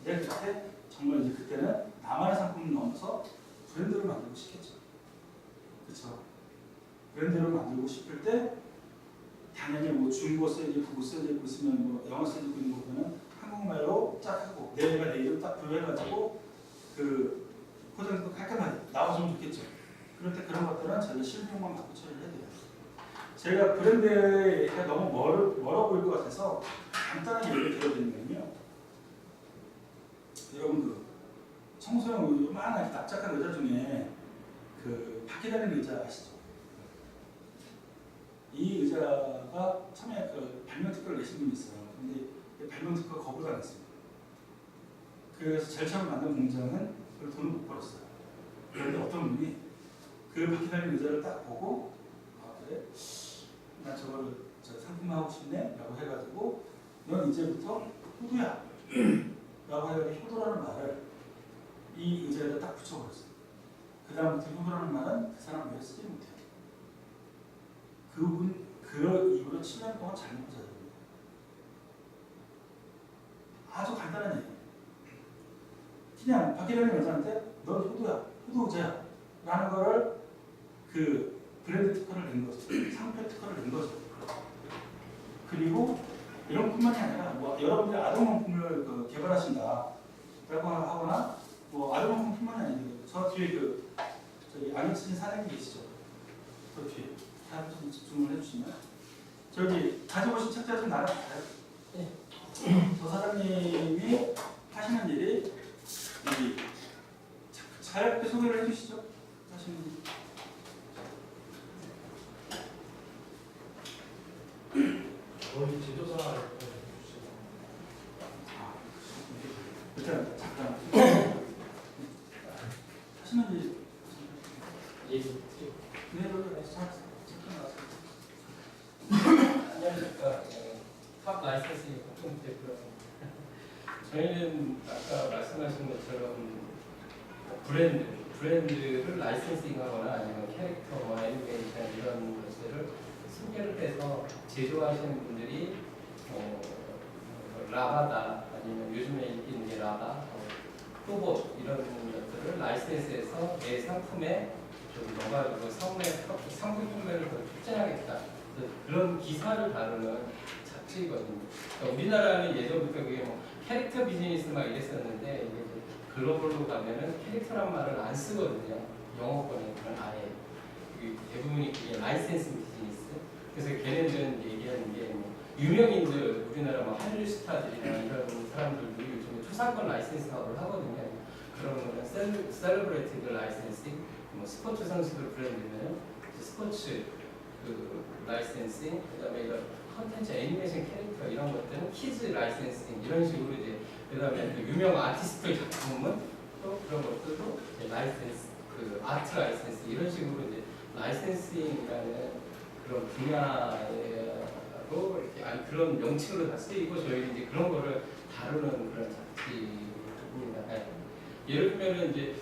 근데 그때 정말 이제 그때는 나만의 상품을 넘어서 브랜드를 만들고 싶겠죠. 그렇죠? 브랜드를 만들고 싶을 때 당연히 뭐 중국어 써있고 국어 써있고 있으면 뭐 영어 써있고 있는 거 보면 한국말로 쫙 하고 내가 내 이름 딱 부여해가지고 그 포장도 깔끔하게 나와주면 좋겠죠. 그럴 때 그런 것들은 저희가 실비용만 받고 처리를 해야 돼요. 제가 브랜드가 너무 멀어 보일 것 같아서 간단하게 얘기를 드려드리면요. 여러분 그 청소용 요만하게 납작한 의자 중에 그 바퀴 달린 의자 아시죠? 이 의자가 처음에 그 발명 특허를 내신 분이 있어요. 근데 발명 특허 거부당했습니다. 그래서 제일 처음 만든 공장은 그 돈을 못 벌었어요. 그런데 어떤 분이 그 바퀴 달린 의자를 딱 보고 아 그래? 나 저거를 상품화하고 싶네? 라고 해가지고 넌 이제부터 효도야 라고 해가지고 효도라는 말을 이 의자에다 딱 붙여버렸어요. 그 다음부터 효도라는 말은 그 사람 외에 쓰지 못해요. 그분 그 이후로 7년 동안 잘 먹고 살아요. 아주 간단한 얘기예요. 그냥 밖에 다니는 여자한테 넌 효도야, 효도 의자야 라는 거를 그 브랜드 특허를 낸 거죠. 상표 특허를 낸 거죠. 그리고 이런 뿐만이 아니라 뭐 여러분들이 아동용품을 그 개발하신다 라고 하거나 뭐 아동용품뿐만이 아니고 저 뒤에 그 저기 안경 쓰신 사장님 계시죠? 저 뒤에 다 좀 집중을 해주시면 저기 가져오신 책자 좀 나눠주세요. 네. 저 사장님이 하시는 일이 여기 자유롭게 소개를 해주시죠. 하시는 일. 거의 제조사 해주시죠. 일단 잠깐 하시는 일. 얘기 네, 잠깐 나왔어요. 안녕하십니까. 탑 라이센싱 박종훈 대표라고. 저희는 아까 말씀하신 것처럼 브랜드를 라이센싱하거나 아니면 캐릭터와 애니메이션 이런 것들을 소개를 해서 제조하시는 분들이 라바다 아니면 요즘에 인기 있는 게 라바, 또봇 이런 것들을 라이센스해서 내 상품에 좀 넣어가지고 상품 판매를 더 촉진하겠다. 그런 기사를 다루는 잡지거든요. 그러니까 우리나라는 예전부터 그게 뭐 캐릭터 비즈니스 막 이랬었는데 이게 글로벌로 가면은 캐릭터란 말을 안 쓰거든요. 영어권에는 아예 대부분이 그게 라이센스 비즈니스. 그래서 걔네들은 얘기하는 게 뭐 유명인들 우리나라 뭐 한류 스타들이나 이런 사람들도 요즘에 초상권 라이센스 사업을 하거든요. 그런 거는 셀러브레이티드 라이센싱, 뭐 스포츠 선수들 브랜드면 스포츠 그 라이센싱, 그다음에 이런 컨텐츠 애니메이션 캐릭터 이런 것들은 키즈 라이센싱 이런 식으로 이제 그다음에 그 유명 아티스트 작품은 또 그런 것들도 이제 라이센스 그 아트 라이센스 이런 식으로 이제 라이센싱이라는 그런 분야로 이렇게 아니 그런 명칭으로 다 쓰이고 저희는 이제 그런 거를 다루는 그런 잡지입니다. 예를 들면은 이제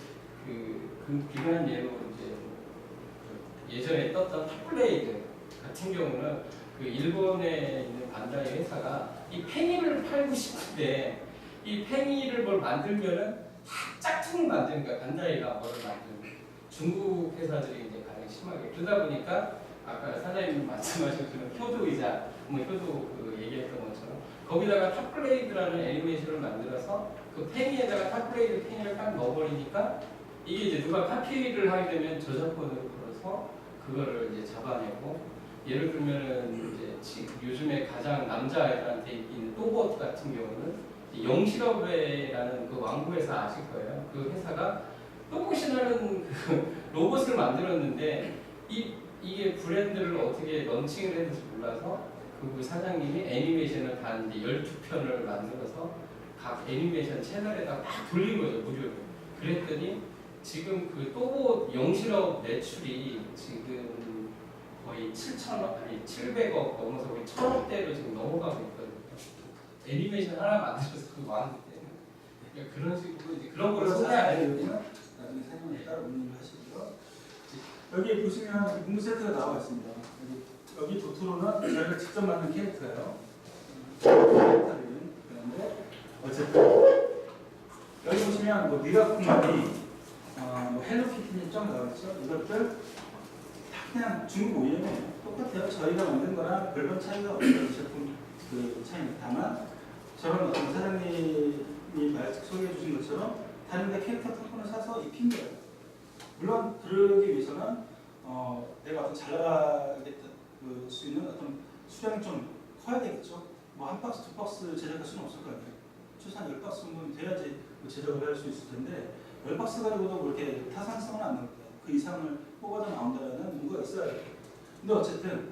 그 비슷한 예로 이제 예전에 떴던 탑블레이드 같은 경우는 그 일본에 있는 반다이 회사가 이 팽이를 팔고 싶은데 이 팽이를 뭘 만들면은 다 짝퉁 만드니까 반다이가 뭐를 만들면 중국 회사들이 이제 가장 심하게 그러다 보니까 아까 사장님 말씀하신 그런 효도 의자 뭐 효도 그 얘기했던 것처럼 거기다가 탑블레이드라는 애니메이션을 만들어서 그 팽이에다가 탑블레이드 팽이를 딱 넣어버리니까 이게 이제 누가 카피를 하게 되면 저작권으로 걸어서 그거를 이제 잡아내고 예를 들면은 이제 요즘에 가장 남자애들한테 있는 또봇 같은 경우는 영실업회라는 그 왕구회사 아실 거예요. 그 회사가 또봇이라는 그 로봇을 만들었는데 이게 브랜드를 어떻게 런칭을 해야 될지 몰라서 그 사장님이 애니메이션을 단 12편을 만들어서 각 애니메이션 채널에다 막 돌린 거죠, 무료로. 그랬더니 지금 그 또봇 영실업 매출이 지금 거의 700억 넘어서 거의 1000억대로 지금 넘어가고 있거든요. 애니메이션 하나 만들어서 그 왕 때는. 그러니까 그런 식으로 이제 그런 거를 소개 안 해주면 나중에 설명을 따로 운영을 하시고요. 여기 보시면 문구 세트가 나와 있습니다. 여기 도토로는 저희가 직접 만든 캐릭터예요. 그런데 어쨌든 보시면 뭐 미라클만이 뭐 헬로키티 좀 나왔죠. 이것들 다 그냥 중국 OEM이에요. 똑같아요. 저희가 만든 거랑 별반 차이가 없어요. 제품 그 차이는. 다만 저런 어떤 사장님이 소개해 주신 것처럼 다른 데 캐릭터 탐폰을 사서 입힌 거예요. 물론 그러기 위해서는 내가 어떤 잘 나가게 수 있는 어떤 수량이 좀 커야 되겠죠. 뭐 한 박스, 두 박스 제작할 수는 없을 거 아니에요. 최소한 10박스 정도는 돼야지 제작을 할 수 있을 텐데 10박스 가지고도 그렇게 타산성은 안 나옵니다. 그 이상을 뽑아서 나온다는 뭔가 있어야 돼요. 근데 어쨌든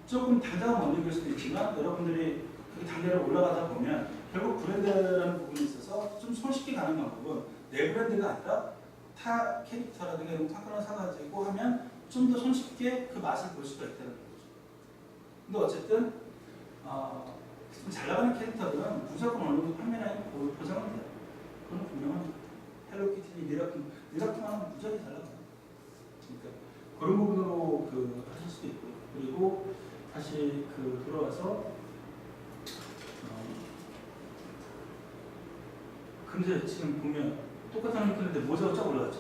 조금 당장은 못 이길 수도 있지만 여러분들이 그 단계를 올라가다 보면 결국 브랜드라는 부분에 있어서 좀 손쉽게 가는 방법은 내 브랜드가 아니라 타 캐릭터라든가 이런 타건을 사가지고 하면 좀 더 손쉽게 그 맛을 볼 수가 있다는 거죠. 근데 어쨌든 잘 나가는 캐릭터들은 무조건 어느 정도 판매량이 보장은 돼요. 그건 분명합니다. 헬로키티, 미라클만은 무지하게 잘 나가요. 그러니까 그런 부분으로 하실 수도 있고요. 그리고 다시 돌아와서 근데 지금 보면 똑같은 느낌인데 모자가 쫙 올라갔죠.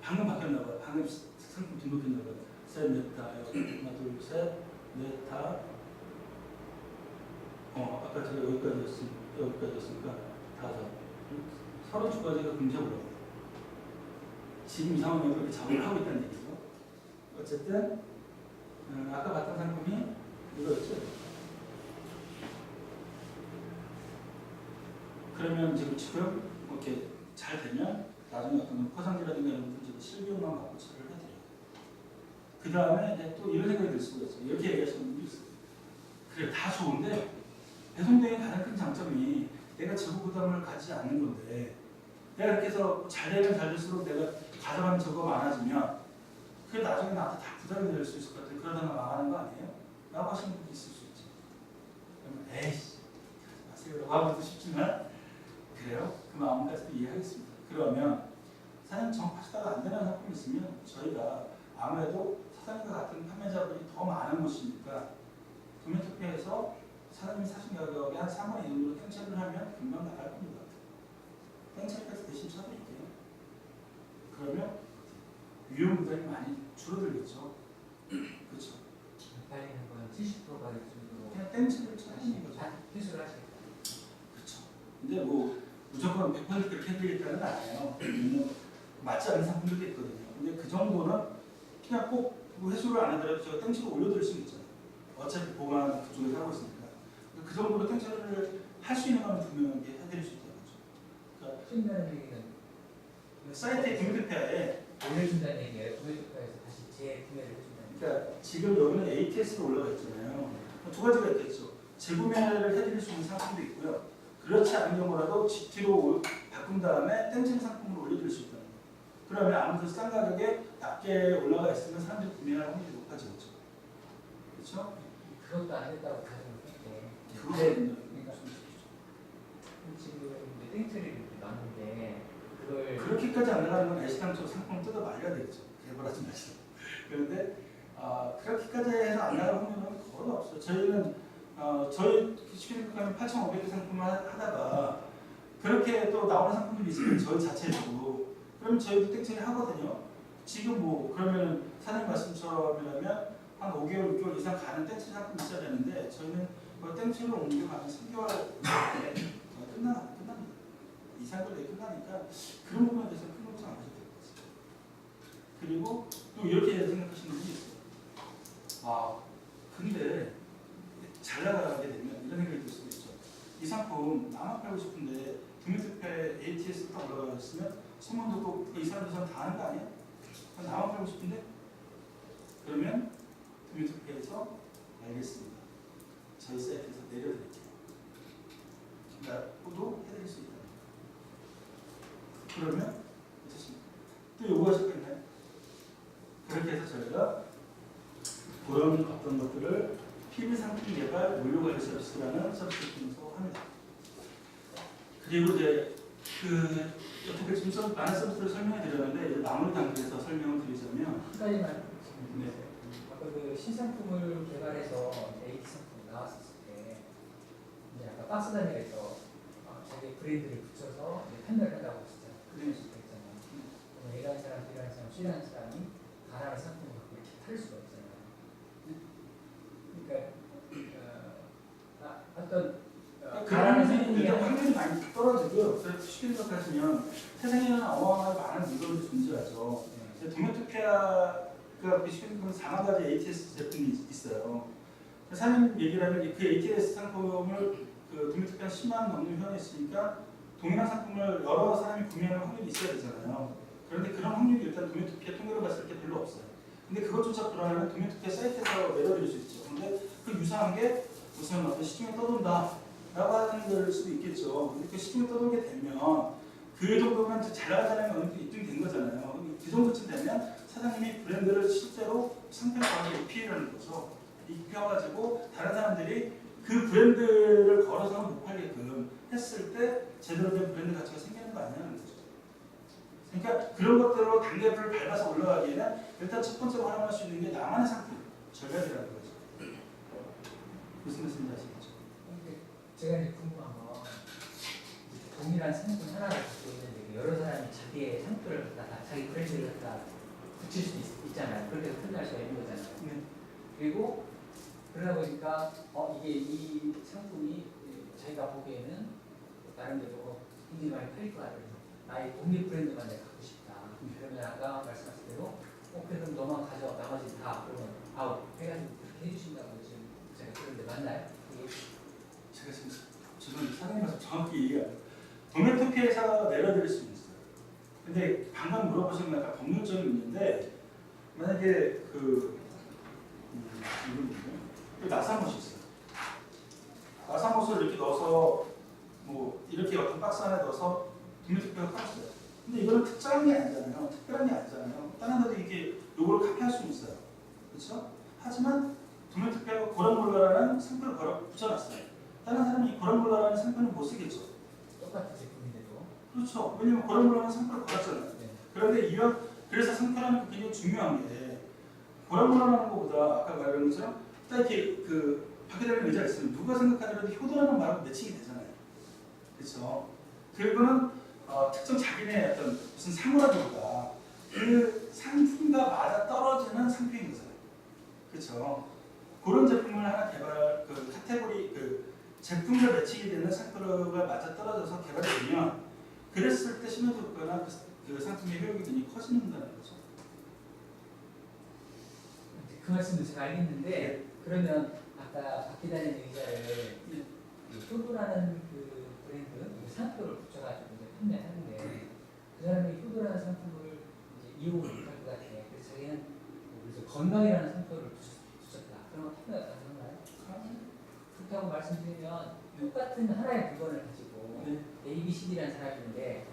방금 바뀌었나 봐요. 방금 상품 등록했나 봐요. 셋, 넷, 다. 하나, 둘, 셋, 넷, 다. 아까 제가 여기까지였으니까 다섯. 32가지가 굉장히 올라가요. 지금 이 상황에 그렇게 작업을 하고 있다는 얘기죠. 어쨌든 아까 봤던 상품이 이거였죠. 그러면 지금 이렇게 잘 되면 나중에 어떤 포장지라든가 이런 문제도 실비용만 받고 처리를 해드려요. 그 다음에 또 이런 생각이 들 수가 있어요. 이렇게 얘기하시는 분도 있어요. 그래, 다 좋은데 배송대의 가장 큰 장점이 내가 재고 부담을 가지지 않는 건데 내가 이렇게 해서 잘 되면 잘 될수록 내가 가져가는 재고가 많아지면 그게 나중에 나한테 다 부담이 될 수 있을 것 같아요. 그러다가 망하는 거 아니에요? 라고 하시는 분도 있을 수 있죠. 그러면 에이씨 하세요 라고 하면도 쉽지만 그래요? 그 마음까지도 이해하겠습니다. 그러면 사장님 정파시다가 안 되는 상품이 있으면 저희가 아무래도 사장님과 같은 판매자분이 더 많은 곳이니까 구매투표에서 사장님이 사신 가격에 한 3분의 2 정도로 땡처리를 하면 금방 나갈 겁니다. 땡처리까지 대신 쳐드릴게요. 그러면 위험 부담이 많이 줄어들겠죠. 그렇죠. 팔리는 건 70%가 될 정도로 그냥 땡처리를 쳐드리는 거죠. 회수를 하시겠다. 그렇죠. 근데 뭐 무조건 100% 그렇게 해드리겠다는 건 아니에요. 맞지 않는 상품들도 있거든요. 근데 그 정도는 그냥 꼭 회수를 안 하더라도 제가 땡처리 올려드릴 수 있잖아요. 어차피 보관 그쪽에서 하고 있으니까. 그 정도로 땡처리를 할 수 있는 건 분명하게 해드릴 수 있다는 거죠. 그러니까 준다는 얘기는 사이트의 구매대표에 올려준다는 얘기예요. 구매주가에서 다시 재구매를 해준다는 그러니까 지금 여기는 ATS로 올라가 있잖아요. 두 가지가 있겠죠. 재구매를 해드릴 수 있는 상품도 있고요. 그렇지 않은 경우라도 GT로 바꾼 다음에 땡처리 상품으로 올려드릴 수 있다는 거예요. 그러면 아무래도 싼 가격에 낮게 올라가 있으면 사람들이 구매할 확률이 높아지겠죠. 그렇죠? 그것도 안 됐다고 가정을 할게. 그거는 그러니까 지금 이제 땡처리를 이렇게 놨는데 그걸 그렇게까지 안 나가는 건 애시당초 상품 뜯어 말려야 되겠죠. 개발하지 마시고. 그런데 그렇게까지 해서 안 나갈 확률은 거의 없어요. 저희는 저희 쉽게 생각하면 8,500개 상품을 하다가 그렇게 또 나오는 상품들이 있으면 저희 자체도 그럼 저희도 땡처리 하거든요. 지금 뭐 그러면 사장님 말씀처럼이라면 한 5개월, 6개월 이상 가는 땡처리 상품이 있어야 되는데 저희는 땡처리를 옮겨가면 3개월 끝납니다. 2, 3개월 내에 끝나니까 그런 부분에 대해서 큰 걱정 안 하셔도 될 것 같습니다. 그리고 또 이렇게 생각하시는 분이 있어요. 근데 잘 나가게 되면 이런 생각이 들 수도 있죠. 이 상품 나만 팔고 싶은데 구매투표에 ATS 딱 올라가 있으면 소문도 또 이 사람들 다 하는 거 아니야? 나만 팔고 싶은데? 그러면 구매투표에서 알겠습니다. 저희 사이트에서 내려드릴게요. 라고도 해드릴 수 있다. 그러면 어떻습니까? 또 요구하실 거 있나요? 그렇게 해서 저희가 그런 어떤 것들을 PB 상품 개발 무료 관리 서비스라는 서비스를 통해서 합니다. 그리고 이제 어떻게 지금 많은 서비스를 설명해 드렸는데 이제 마무리 단계에서 설명을 드리자면 한 가지만 네. 아까 그 신상품을 개발해서 AT 상품 나왔었을 때 이제 아까 박스 단위에서 자기 브랜드를 붙여서 이제 판매를 한다고 하시죠. 네. 그럴 수도 있잖아요. 그럼 A라는 사람, B라는 사람, C라는 사람이 R라는 상품을 갖고 이렇게 팔 수가 없잖아요. 그러니까 어떤 그런 R라는 일이 일단 상품이 확률이 많이 떨어지고요. 그래서 쉽게 생각하시면 세상에는 어마어마하게 많은 물건이 존재하죠. 도메토피아가 쉽게 생각하면 4만 가지 ATS 제품이 있어요. 사장님 얘기를 하면 그 ATS 상품을 그 도메토피아 10만 넘는 회원이 있으니까 동일한 상품을 여러 사람이 구매하는 확률이 있어야 되잖아요. 그런데 그런 확률이 일단 도메토피아 통계로 봤을 때 별로 없어요. 근데 그것조차 불안하면 도메토피아 사이트에서 내려드릴 수 있죠. 근데 그 유사한 게 무슨 어떤 시중에 떠돈다 라고 하는 걸 수도 있겠죠. 근데 그 시중에 떠돌게 되면 그 정도면 잘 나가자는 게 어느 정도 입증된 거잖아요. 그 정도쯤 되면 사장님이 브랜드를 실제로 상표를 가지고 입히라는 거죠. 입혀가지고 다른 사람들이 그 브랜드를 걸어서는 못 팔게끔 했을 때 제대로 된 브랜드 가치가 생기는 거 아니냐는 거죠. 그러니까 그런 것들로 단계를 밟아서 올라가기에는 일단 첫 번째로 활용할 수 있는 게 나만의 상품, 전략이라는 거죠. 무슨 말씀인지 아시겠죠? 제가 이제 궁금한 건 동일한 상품 하나를 갖고 있는데 여러 사람이 자기의 상표를 갖다가 자기 브랜드를 갖다 붙일 수 있잖아요. 그렇게 해서 판매할 수가 있는 거잖아요. 네. 그리고 그러다 보니까 이게 이 상품이 자기가 보기에는 나름대로 굉장히 많이 팔릴 것 같아요. 나의 독립 브랜드만 내가 갖고 싶다. 그러면 아까 말씀하신 대로 그래도 너만 가져 나머지는 다 그러면 아웃 해가지고 그렇게 해주신다고 지금 제가 그런데 맞나요? 제가 지금 사장님께서 정확히 얘기해요. 도메토피아에서 내려드릴 수 있어요. 근데 방금 물어보신 건 약간 법률적인 문제인데 만약에 나사못이 있어요. 나사못을 이렇게 넣어서 뭐 이렇게 어떤 박스 안에 넣어서 도메토피아가 팔았어요. 근데 이거는 특정한 게 아니잖아요. 특별한 게 아니잖아요. 다른 데도 이게 요거를 카피할 수는 있어요. 그렇죠? 하지만 도메토피아가 고랑몰라라는 상표를 걸어 붙여놨어요. 다른 사람이 고랑몰라라는 상표는 못 쓰겠죠. 똑같은 제품인데도. 그렇죠. 왜냐면 고랑몰라는 상표를 걸었잖아요. 네. 그런데 그래서 상표라는 게 굉장히 중요한 게 고랑몰라라는 것보다 아까 말한 것처럼 딱 이렇게 밖에 달린 의자가 있으면 누가 생각하더라도 효도라는 말하고 매칭이 되잖아요. 그렇죠. 그리고는 특정 자기네 어떤 무슨 상호라기보다 그 상품과 맞아 떨어지는 상표인 거잖아요. 그렇죠. 그런 제품을 하나 카테고리 제품과 매칭이 되는 상표가 맞아 떨어져서 개발이 되면 그랬을 때 신뢰도 효과나 그 상품의 효력이 굉장히 커진다는 거죠. 그 말씀도 제가 알겠는데 그러면 아까 바퀴 달린 의자를 효도라는 그 브랜드 상표를 붙여가지고 이제 판매하는데 그 사람이 효도라는 상품을 이제 이용을 못할 것 같아. 그래서 자기는 그래서 건강이라는 상표를 붙였다. 그러면 판매가 가능한가요? 그렇다고 말씀드리면 똑같은 하나의 물건을 가지고 A, B, C, D라는 사람이 있는데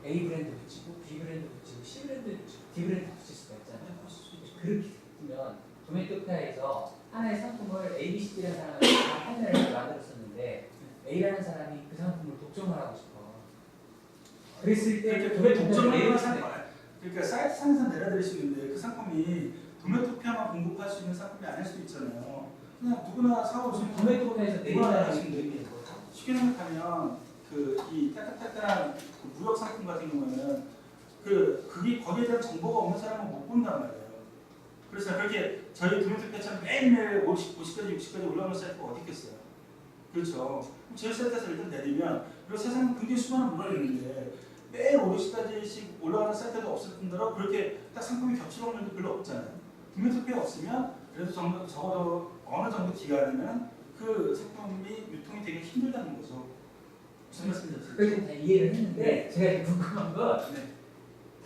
A 브랜드 붙이고 B 브랜드 붙이고 C 브랜드 붙이고 D 브랜드 붙일 수가 있잖아요. 그렇게 되면 도메토피아에서 하나의 상품을 A, B, C, D라는 사람이 다 판매를 해서 만들었었는데 A라는 사람이 그 상품을 독점을 하고 싶어. 그랬을 때 그게 독점을 그러니까 사이트상에서 내려드릴 수 있는데 그 상품이 도메토피아만 공급할 수 있는 상품이 아닐 수도 있잖아요. 그냥 누구나 사오시면 도메토피아에서 내리는 게 쉽게 생각하면 이 따끈따끈한 무역 상품 같은 경우에는 그게 거기에 대한 정보가 없는 사람은 못 본단 말이에요. 그래서 그렇게 저희 도메토피아처럼 매일매일 50까지 60까지 올라오는 사이트가 어디 있겠어요. 그렇죠. 저희 사이트에서 일단 내리면 그리고 세상에 굉장히 수많은 물건이 있는데 매일 50까지씩 올라가는 사이트도 없을 뿐더러 그렇게 딱 상품이 겹치는 일도 별로 없잖아요. 도메토피아 없으면 그래도 적어도 어느 정도 기간이면 그 상품이 유통이 되게 힘들다는 거죠. 무슨 말씀이셨어요? 그렇게 다 이해를 했는데 제가 궁금한 건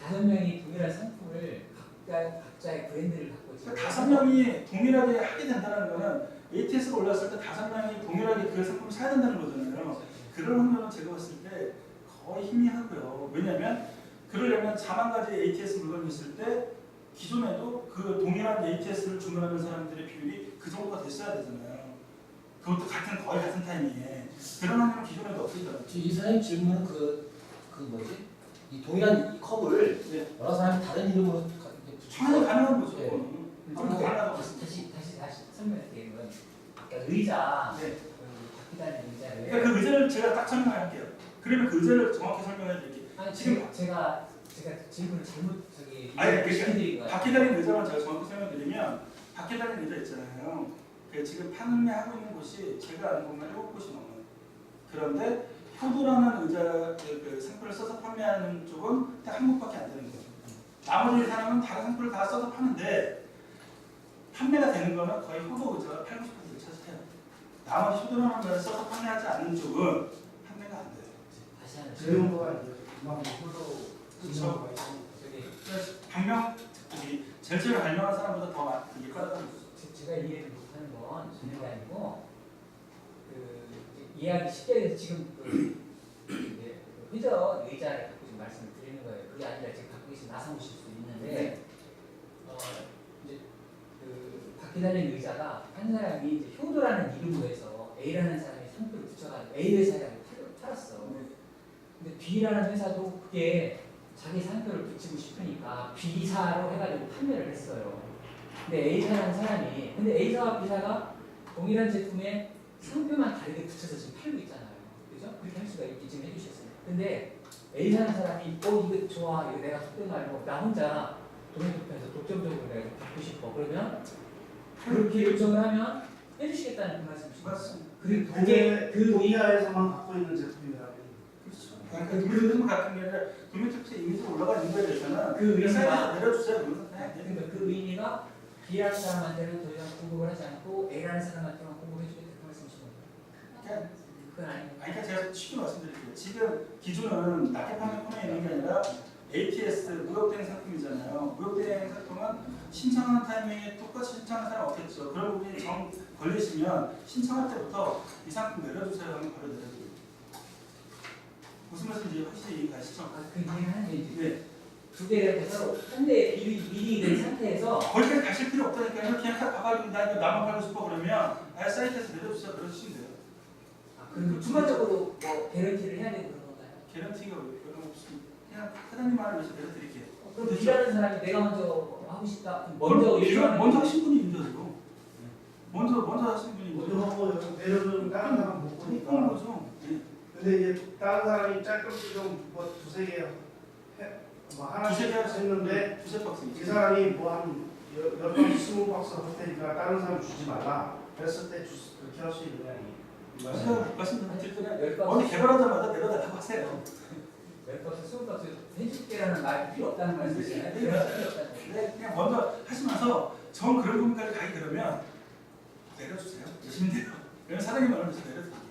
5명이 동일한 상품을 각자의 브랜드를 갖고 있어요. 5명이 동일하게 하게 된다는 거는 ATS가 올랐을 때 5명이 동일하게 그 상품을 사야 된다는 거잖아요. 그런 확률은 제가 봤을 때 거의 희미하고요. 왜냐하면 그러려면 4만 가지 ATS 물건이 있을 때 기존에도 그 동일한 ATS를 주문하는 사람들의 비율이 그 정도가 됐어야 되잖아요. 그것도 거의 같은 타이밍에 그런 확률은 기존에도 없으니까. 이사님 질문은 이 동일한 이 컵을 여러 사람이 다른 이름으로 충분히 가능한 거죠. 네. 아무도 가능하다고 봤습니다. 다시 설명할게요. 그러니까 의자, 네. 바퀴 달린 의자를 그러니까 그 의자를 제가 딱 설명할게요. 그러면 그 의자를 정확히 설명해 드릴게요. 아니 지금- 지금 제가 질문을 잘못 아니, 시켜드린 거예요. 바퀴 달린 의자만 제가 정확히 설명드리면 바퀴 달린 의자 있잖아요. 그 지금 판매하고 있는 곳이 제가 아는 곳만 7곳이 넘어요. 그런데 효도라는 의자 그 상표를 써서 판매하는 쪽은 딱 한 곳밖에 안 되는 거예요. 나머지 사람은 다른 상표를 다 써서 파는데 판매가 되는 거는 거의 효도 의자가 80%를 차지해요. 나머지 효도라는 의자를 써서 판매하지 않는 쪽은 판매가 안 돼요. 다시 하는 제용도가 이제 그만큼 효도 그렇죠. 진영도가 있으니까. 저기 그래서 발명 특히 제일 발명한 사람보다 더 이게 까다로운 거죠. 제가 이해를 못하는 건 전혀 아니고 이해하기 쉽게 해서 지금 이제 회전 의자를 갖고 지금 말씀을 드리는 거예요. 그게 아니라 지금 갖고 계신 나성우실 수 있는데 이제 바퀴 달린 의자가 한 사람이 이제 효도라는 이름으로 해서 A라는 사람이 상표를 붙여가지고 A 회사에 팔았어. 근데 B라는 회사도 그게 자기 상표를 붙이고 싶으니까 B사로 해가지고 판매를 했어요. 근데 A사라는 사람이 근데 A사와 B사가 동일한 제품에 상표만 다르게 붙여서 지금 팔고 있잖아요. 그죠? 그렇게 할 수가 있게 지금 해주셨어요. 근데 A사라는 사람이 이거 좋아 이거 내가 속된 말고 나 혼자 돈을 투표해서 독점적으로 내가 받고 싶어 그러면 그렇게 요청을 하면 해주시겠다는 그 말씀이시죠? 맞습니다. 그리고 그게 그 동의하에서만 갖고 있는 제품이라면 그렇죠. 그러니까 그 이름 같은 게 아니라 도메틱스 이미지 올라가 있는 거에 대해서는 그 의미가 사이트에서 내려주세요. 그러면 네. 그러니까 그 의미가 B라는 사람한테는 더 이상 공급을 하지 않고 A라는 사람한테만 공급해주겠다 그 말씀이신 거예요? 그건 아니고 그러니까 제가 쉽게 말씀드릴게요. 지금 기준은 낮게 판매 코너에 있는 게 아니라 ATS 무역대행 상품이잖아요. 무역대행 상품은 신청하는 타이밍에 똑같이 신청하는 사람 없겠죠. 그런 부분이 정 걸리시면 신청할 때부터 이 상품 내려주세요 하면 바로 내려드려요. 무슨 말씀인지 확실히 이해가시죠? 그 이해를 하는 게 네. 두 개를 서로 한 대에 미리 된 상태에서 거기까지 가실 필요 없다니까요. 그냥 딱 봐가지고 나 이거 나만 팔고 싶어 그러면 사이트에서 내려주세요. 그러시면 돼요. 그리고 추가적으로 뭐 개런티를 해야 되고 그런 건가요? 개런티가 별로 없습니다. 그냥 사장님 말을 위해서 내려드릴게요. 그럼 B라는 사람이 내가 먼저 하고 싶다 먼저 요청하는 먼저 하신 분이 인정이고 먼저 하신 분이 먼저 인정. 하고 내려주는 다른 사람 못 그런 보니까. 거죠. 네. 근데 이제 다른 사람이 짤끔짤끔 뭐 두세 개 뭐 하나씩 두세 개 했는데 두세 박스. 이 사람이 뭐한 10박스 20박스 할 테니까 다른 사람 주지 말라 그랬을 때 그렇게 할 수 있느냐 이 말씀. 말씀드릴 때는 열 어디 박스 개발하자마자 내려달라고 하세요. 10박스 20박스 해줄게라는 말이 필요 없다는 말씀이잖아요. 네. 필요 없다는 거예요. 네, 그냥 먼저 하시면서 정 그런 부분까지 가기 그러면 내려주세요. 주시면 돼요. 그러면 사장님 말을 위해서 내려드릴게요.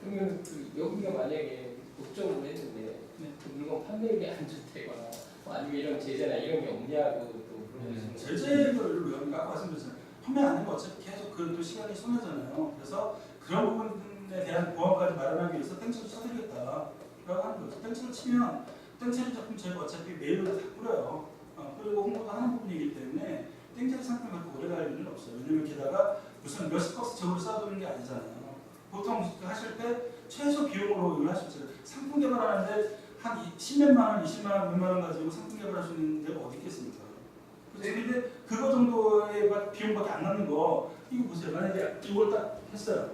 그러면 여기가 만약에 독점을 했는데 그 물건 판매액이 안 좋다거나 뭐 아니면 이런 제재나 이런 게 없냐고 또 물어보시는 거예요. 제재를 왜 아까 말씀드렸잖아요. 판매 안 되면 어차피 계속 그 시간이 손해잖아요. 그래서 그런 부분에 대한 보완까지 마련하기 위해서 땡처를 쳐드리겠다. 라고 하는 거죠. 땡처를 치면 땡처리 제품 저희가 어차피 메일로 다 뿌려요. 그리고 홍보도 하는 부분이기 때문에 땡처리 상품 갖고 오래 갈 일은 없어요. 왜냐면 게다가 무슨 몇십 박스 적으로 쌓아두는 게 아니잖아요. 보통 하실 때 최소 비용으로 이걸 할 수 있어요. 상품 개발하는데 한 10몇만 원, 20만 원, 몇만 원 가지고 상품 개발할 수 있는 데가 어디 있겠습니까? 근데 그거 정도의 비용밖에 안 나는 거 이거 보세요. 만약에 이걸 딱 했어요.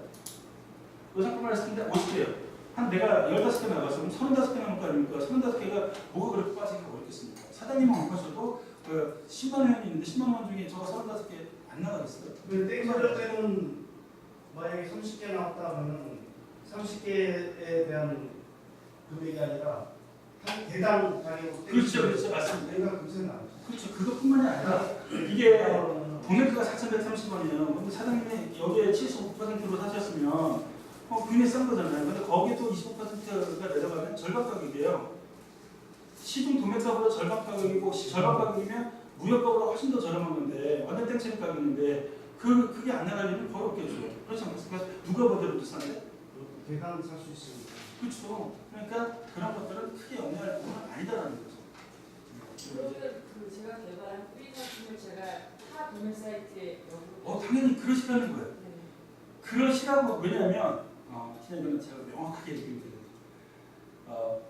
이 상품을 했는데 50개예요. 한 내가 15개 나가서 그럼 35개 남을 거 아닙니까? 35개가 뭐가 그렇게 빠지기가 어렵겠습니까? 사장님은 못 하셔도 그 10만 원이 있는데 10만 원 중에 저거 35개 안 나가겠어요? 땡겨줄 때는 만약에 30개 나왔다 하면 30개에 대한 금액이 아니라 한 대당 가격으로 그렇죠, 맞습니다. 내가 금세 나왔죠. 그렇죠. 그것뿐만이 아니라 이게 도매가가 4,130원이에요. 근데 사장님이 여기에 75%로 사셨으면 굉장히 싼 거잖아요. 근데 거기에 또 25%가 내려가면 절반 가격이에요. 시중 도매가보다 절반 가격이고 절반 가격이면 무역가보다 훨씬 더 저렴한 건데 완전 땡처리 가격인데 그게 안 나갈 일은 거의 없겠죠. 그렇지 않습니까? 누가 보더라도 싼데? 대당 살 수 있으니까. 그렇죠. 그러니까 그런 것들은 크게 영향할 부분은 아니다라는 거죠. 그러면 제가 개발한 프리 상품을 제가 타 도매 사이트에 당연히 그러시라는 거예요. 네. 그러시라고. 왜냐하면 시장님은 제가 명확하게 얘기드려요.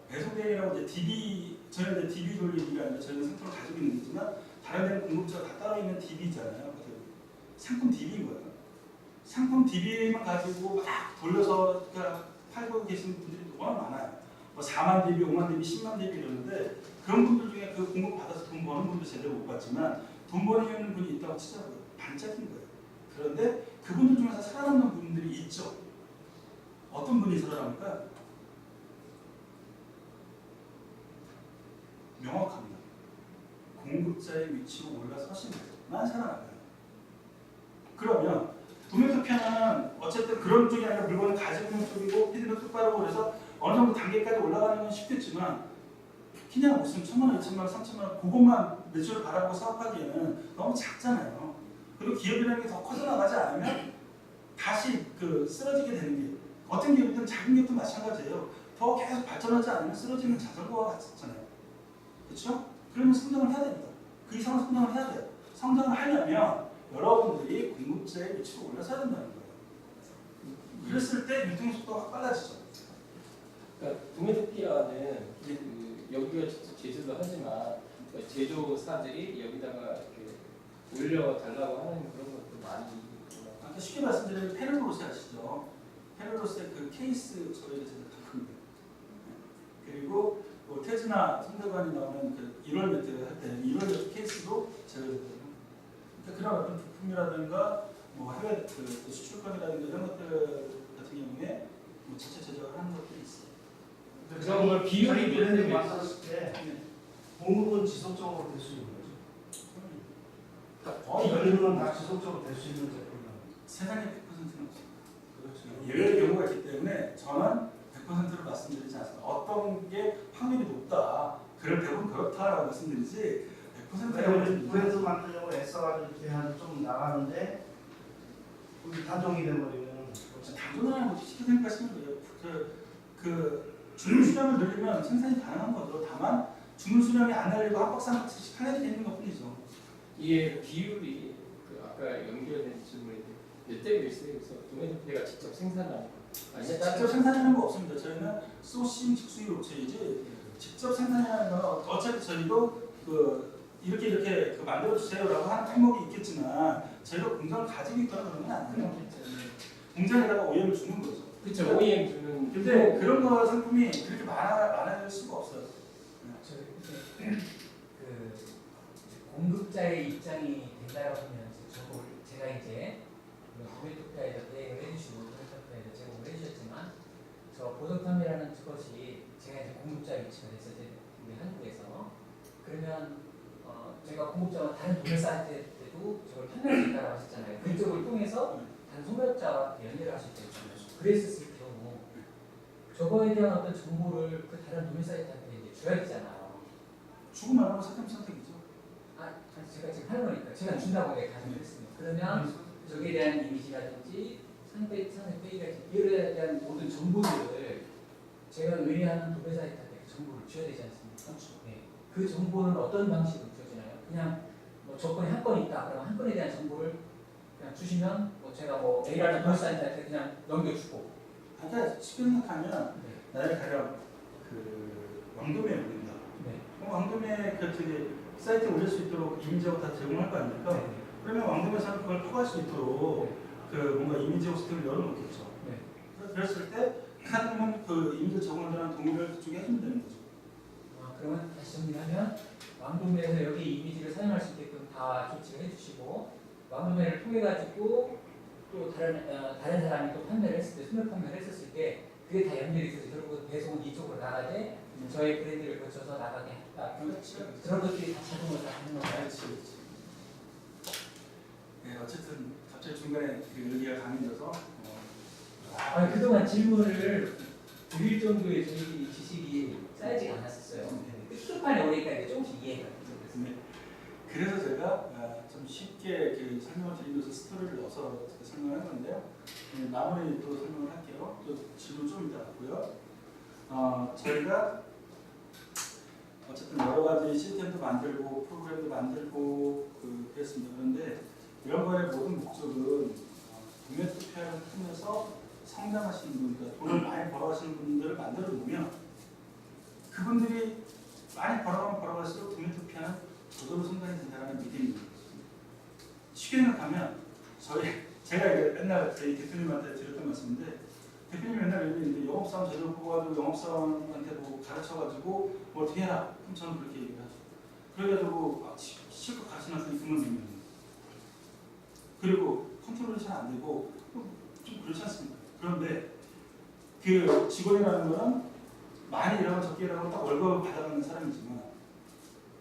배송대행이라고 이제 DB, 저는 이제 DB 돌리기가 아니라 저희는 상품을 가지고 있는 거지만 다른 데는 공급자가 다 따로 있는 DB잖아요. 상품 DB인 거예요. 상품 DB만 가지고 막 돌려서 팔고 계시는 분들이 워낙 많아요. 뭐 4만 대비, 5만 대비, 10만 대비 이러는데 그런 분들 중에 그 공급 받아서 돈 버는 분도 제대로 못 받지만 돈 버는 분이 있다고 치자고요. 반짝인 거예요. 그런데 그분들 중에서 살아남는 분들이 있죠. 어떤 분이 살아남을까? 명확합니다. 공급자의 위치로 올라서시면 살아남아요. 그러면 도매토피아는 어쨌든 그런 쪽이 아니라 물건을 가지고 있는 쪽이고 피드도 똑바르고 그래서 어느 정도 단계까지 올라가는 건 쉽겠지만 그냥 무슨 1,000만 원, 2,000만 원, 3,000만 원 그것만 매출을 바라고 사업하기에는 너무 작잖아요. 그리고 기업이라는 게 더 커져나가지 않으면 다시 그 쓰러지게 되는 게 어떤 기업이든 작은 기업도 마찬가지예요. 더 계속 발전하지 않으면 쓰러지는 자전거와 같잖아요. 그렇죠? 그러면 성장을 해야 됩니다. 그 이상은 성장을 해야 돼요. 성장을 하려면 여러분들이 공급자의 위치로 올라서야 된다는 거예요. 그랬을 때 유통의 속도가 확 빨라지죠. 그러니까 도매토피아는 그 여기가 직접 제조도 하지만 그 제조사들이 여기다가 이렇게 올려달라고 하는 그런 것도 많이 있구나. 아까 쉽게 말씀드리면 페르로세 아시죠? 페르로세 그 케이스 저희가 제작합니다. 그리고 뭐 태즈나 손대관이 나오는 그 1월 매트 할 때 1월 매트 케이스도 제가 그러니까 그런 어떤 부품이라든가 뭐 해외 그 수출권이라든가 이런 것들 같은 경우에 뭐 자체 제작을 하는 것들이 있어요. 그런 걸 비율이 몇 브랜드 대 만들었을 때 공급은 지속적으로 될 수 있는 거죠. 거의 열리는 다 지속적으로 될 수 있는 제품이라는 세상에 100%는 없어요. 그렇죠. 예외의 경우가 있기 때문에 저는 100%로 말씀드리지 않습니다. 어떤 게 확률이 높다. 그럴 대부분 그렇다라고 말씀드리지 100%라고 브랜드 만들려고 애써가지고 이렇게 좀 나가는데 우리 단종이 돼버리면 단순한 것이 쉽게 생각하시면 돼요. 그 주문 수량을 늘리면 생산이 가능한 거죠. 다만 주문 수량이 안 늘리고 한 박스 한 박스씩 팔려야 되는 것뿐이죠. 이게 비율이 그 아까 연결된 질문인데 몇 대 몇이에요? 그래서 도매토피아가 직접 생산하는 거. 직접 생산하는 거 없습니다. 저희는 소싱 직수입 업체이지 직접 생산하는 건 어차피 저희도 그 이렇게 그 만들어 주세요라고 하는 품목이 있겠지만 저희가 공장을 가지고 있거나 그런 건 아니에요. 공장에다가 OEM을 주는 거죠. 그렇죠. OEM 주는. 근데 그런 거 상품이 그렇게 많을 수가 없어요. 그 공급자의 입장이 된다라고 하면 제가 이제 도매토피아에서 대행을 해주시고 도매토피아에서 제공을 해주셨지만 저 보석함이라는 것이 제가 이제 공급자 위치가 됐을 때 우리 한국에서 그러면 제가 공급자와 다른 도매사한테도 저걸 판매할 수 있다고 하셨잖아요. 그쪽을 통해서 다른 소비자와 연결을 할 수 있다고 했잖아요. 그랬을 경우 저거에 대한 어떤 정보를 그 다른 도매사이트한테 이제 줘야 되잖아요. 주고 말하면 선택이죠. 제가 지금 할 거니까 제가 준다고 내가 가정을 했습니다. 그러면 저기에 대한 이미지라든지 상대 페이지라든지 이에 대한 모든 정보들을 제가 의뢰하는 도매사이트한테 그 정보를 줘야 되지 않습니까? 그렇죠. 네. 그 정보는 어떤 방식으로 줘지나요? 그냥 뭐 조건에 한 건 있다. 그러면 한 건에 대한 정보를 그냥 주시면 뭐 제가 뭐 A라는 도매사이트한테 그냥 넘겨주고. 그러니까 쉽게 생각하면 네. 나를 가령 그 왕도매에 올린다. 네. 왕도매 그 저기 사이트에 올릴 수 있도록 이미지하고 다 제공할 거 아닙니까? 네. 그러면 왕도매사는 그걸 포괄할 수 있도록 그 뭔가 이미지 호스팅을 열어놓겠죠. 네. 그랬을 때 카드는 그 이미지 제공하는 동의를 그쪽에 해주면 되는 거죠. 그러면 다시 정리하면 왕도매에서 여기 이미지를 사용할 수 있게끔 다 조치를 해주시고 왕도매를 통해 가지고 또 다른 사람이 또 판매를 했을 때 소매 판매를 했었을 때 그게 다 연결이 돼서 결국 배송은 이쪽으로 나가되 저희 브랜드를 거쳐서 나가게 했다. 그런 것들이 다 자동으로 다 하는 건가요? 네, 어쨌든 갑자기 중간에 그 의기가 강해져서 그동안 질문을 드릴 정도의 저희 지식이 쌓이지가 않았었어요. 끝판에 오니까 이제 조금씩 이해가 됐어요. 그래서 제가 좀 쉽게 그 설명을 드리면서 스토리를 넣어서 설명을 했는데요. 마무리 또 설명을 할게요. 또 질문 좀 이따 받고요. 저희가 어쨌든 여러 가지 시스템도 만들고 프로그램도 만들고 그랬습니다. 그런데 이런 거의 모든 목적은 도매토피아를 통해서 성장하시는 분, 그러니까 돈을 많이 벌어가시는 분들을 만들어 놓으면 그분들이 많이 벌어가면 벌어갈수록 도매토피아는 저절로 성장이 된다는 믿음이 있는 거죠. 쉽게 생각하면 제가 맨날 저희 대표님한테 드렸던 말씀인데 대표님이 맨날 이제 영업사원 제대로 뽑아도 영업사원한테 보고 가지고 뭐 어떻게 해라. 그럼 저는 그렇게 얘기를 하죠. 그래가지고 실컷 가르쳐놨으니 그만. 그리고 컨트롤이 잘 안 되고 좀 그렇지 않습니까? 그런데 그 직원이라는 거는 많이 일하면 적게 일하면 딱 월급을 받아가는 사람이지만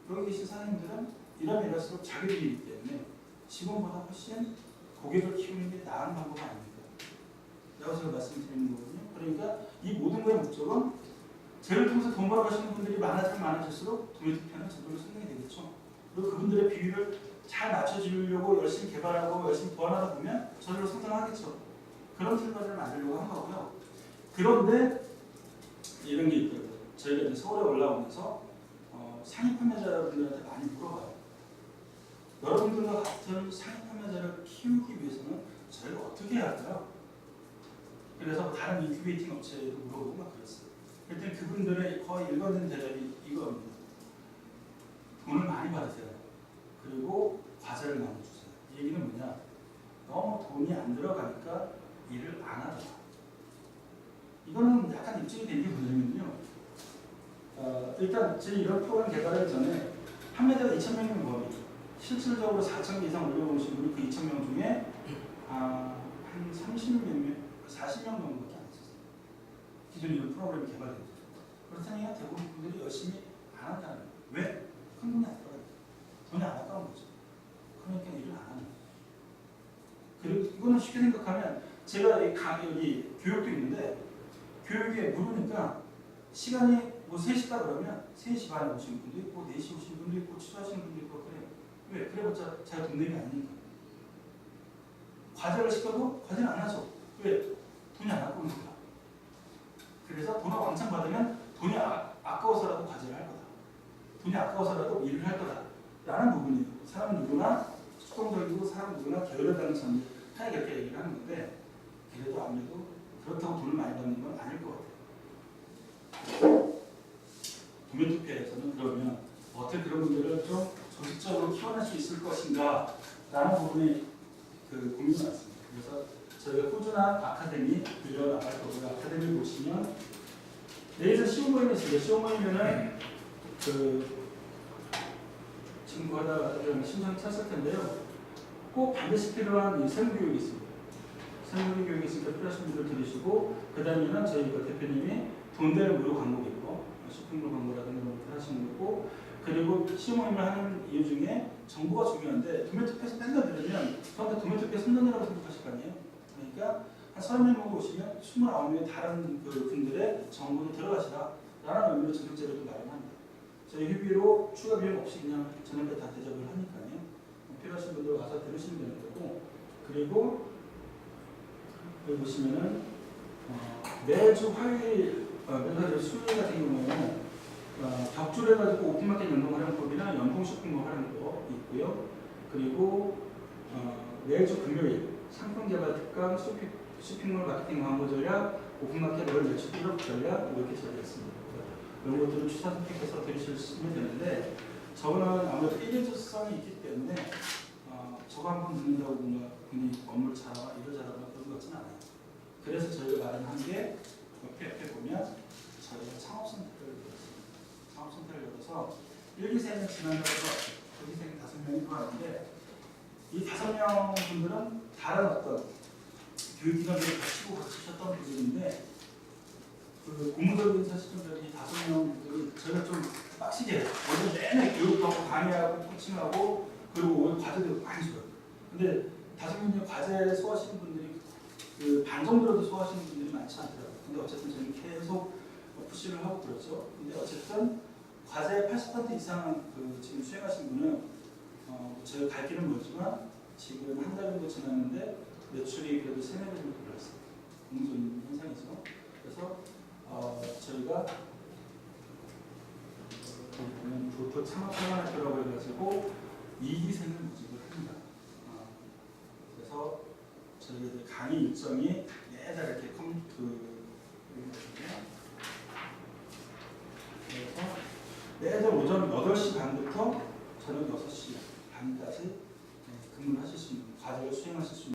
여기 계신 사장님들은 일하면 일할수록 자기 일이기 때문에 직원보다 훨씬 고객을 키우는 게 나은 방법 아닙니까? 라고 제가 말씀드리는 거거든요. 그러니까 이 모든 거의 목적은 저를 통해서 돈 벌어가시는 분들이 많아질수록 도매투표는 저절로 성장이 되겠죠. 그리고 그분들의 비율을 잘 맞춰주려고 열심히 개발하고 열심히 보완하다 보면 저절로 성장하겠죠. 그런 결과를 만들려고 한 거고요. 그런데 이런 게 있더라고요. 저희가 이제 서울에 올라오면서 상위 판매자분들한테 많이 물어봐요. 여러분들과 같은 상위 판매자를 키우기 위해서는 저희가 어떻게 해야 할까요? 그래서 다른 인큐베이팅 업체에도 물어보고 막 그랬어요. 그랬더니 그분들의 거의 일반적인 대답이 이거입니다. 돈을 많이 받으세요. 그리고 과자를 많이 주세요. 이 얘기는 뭐냐? 너무 돈이 안 들어가니까 일을 안 하더라. 이거는 약간 입증이 된 게 뭐냐면요. 일단 제 이런 프로그램 개발하기 전에 판매자가 2,000명이면 뭐니? 실질적으로 4,000개 이상 올려보신 분이 그 2,000명 중에 한 30몇 명, 40명 정도밖에 안 있었어요. 기존 이런 프로그램이 개발된 거죠. 그렇다니 대부분 분들이 열심히 안 한다는 거예요. 왜? 큰 돈이 안 들어가요. 돈이 안 아까운 거죠. 그러니까 일을 안 하는 거예요. 그리고 이거는 쉽게 생각하면 제가 여기 교육도 있는데 교육에 물으니까 시간이 뭐 3시다 그러면 3시 반에 오시는 분도 있고 4시 오시는 분도 있고 취소하시는 분도 있고 그래요. 왜? 그래봤자 제가 돈 내기 아니니까. 과제를 시켜도 과제는 안 하죠. 왜? 돈이 안 아까운 거야. 그래서 돈을 왕창 받으면 돈이 아까워서라도 과제를 할 거다. 돈이 아까워서라도 일을 할 거다. 라는 부분이에요. 사람 누구나 수동적이고 사람 누구나 게으르다는 점을 하나 그렇게 얘기를 하는 건데 그래도 아무래도 그렇다고 돈을 많이 받는 건 아닐 것 같아요. 도매투표에서는 그러면 어떻게 그런 분들을 좀 조직적으로 키워낼 수 있을 것인가 라는 부분이 그 고민이 많습니다. 그래서 저희가 꾸준한 아카데미 늘려나갈 거고요. 아카데미 보시면 내일은 시험 모임이 있습니다. 시험 모임에는 그 친구하다 신청 쳤을 텐데요. 꼭 반드시 필요한 이 세무교육이 있습니다. 세무교육이 있으니까 필요하신 분들 들으시고 그 다음에는 저희 그 대표님이 돈 되는 무료 광고가 있고 쇼핑몰 광고라든가 이런 것들 하시는 거고 그리고 시험 모임을 하는 이유 중에 정보가 중요한데 도매투표에서 맨날 들으면 저한테 도매투표 3년이라고 생각하실 거 아니에요? 그러니까 한 30명 정도 오시면 29명의 다른 그 분들의 정보도 들어가시라 라는 의미로 전국제로도 마련합니다. 저희 휴비로 추가 비용 없이 그냥 저녁에 다 대접을 하니까요. 필요하신 분들 와서 들으시면 되는 거고 그리고 여기 보시면은 매주 화요일, 매주 수요일 같은 경우에는 격주를 해가지고 오픈마켓 연동 활용법이나 연동 쇼핑몰 활용법 있고요. 그리고 매주 금요일 상품 개발 특강 쇼핑몰 마케팅 광고 전략, 오픈마켓 월 매출 1억 전략 이렇게 적혀있습니다. 이런 것들을 추천 선택해서 들으시면 되는데 저거는 아무래도 1인조성이 있기 때문에 저거 한번 듣는다고 뭔가 굉장히 업무를 잘하거나 일을 잘하거나 그런 것 같지는 않아요. 그래서 저희가 마련한 게 옆에 보면 저희가 창업센터를 열었습니다. 창업센터를 열어서 1기생은 지난달에 들어왔어요. 1기생이 5명이 들어왔는데 이 5명 분들은 다른 어떤 교육기관들을 거치고 거치셨던 분들인데 그 고무적인 사실 좀 저기 5명 분들이 저희가 좀 빡시게 오늘 내내 교육하고 강의하고 코칭하고 그리고 오늘 과제도 많이 줘요. 근데 5명이 과제 소화하시는 분들이 그 반 정도라도 소화하시는 분들이 많지 않더라고요. 근데 어쨌든 저희는 계속 푸시를 하고 그렇죠. 근데 어쨌든 과제 80% 이상 그 지금 수행하신 분은 저희가 갈 길은 멀지만 지금 한 달 정도 지났는데 매출이 그래도 3-4배 정도 올랐어요. 긍정적인 현상이죠. 그래서 저희가 보면 도토 창업생활학교라고 해가지고 2기생을 모집을 합니다. 그래서 저희가 강의 일정이 매달 이렇게 그래서 매달 오전 8시 반부터 저녁 6시 반까지 근무를 하실 수 있는 과제를 수행하실 수 있는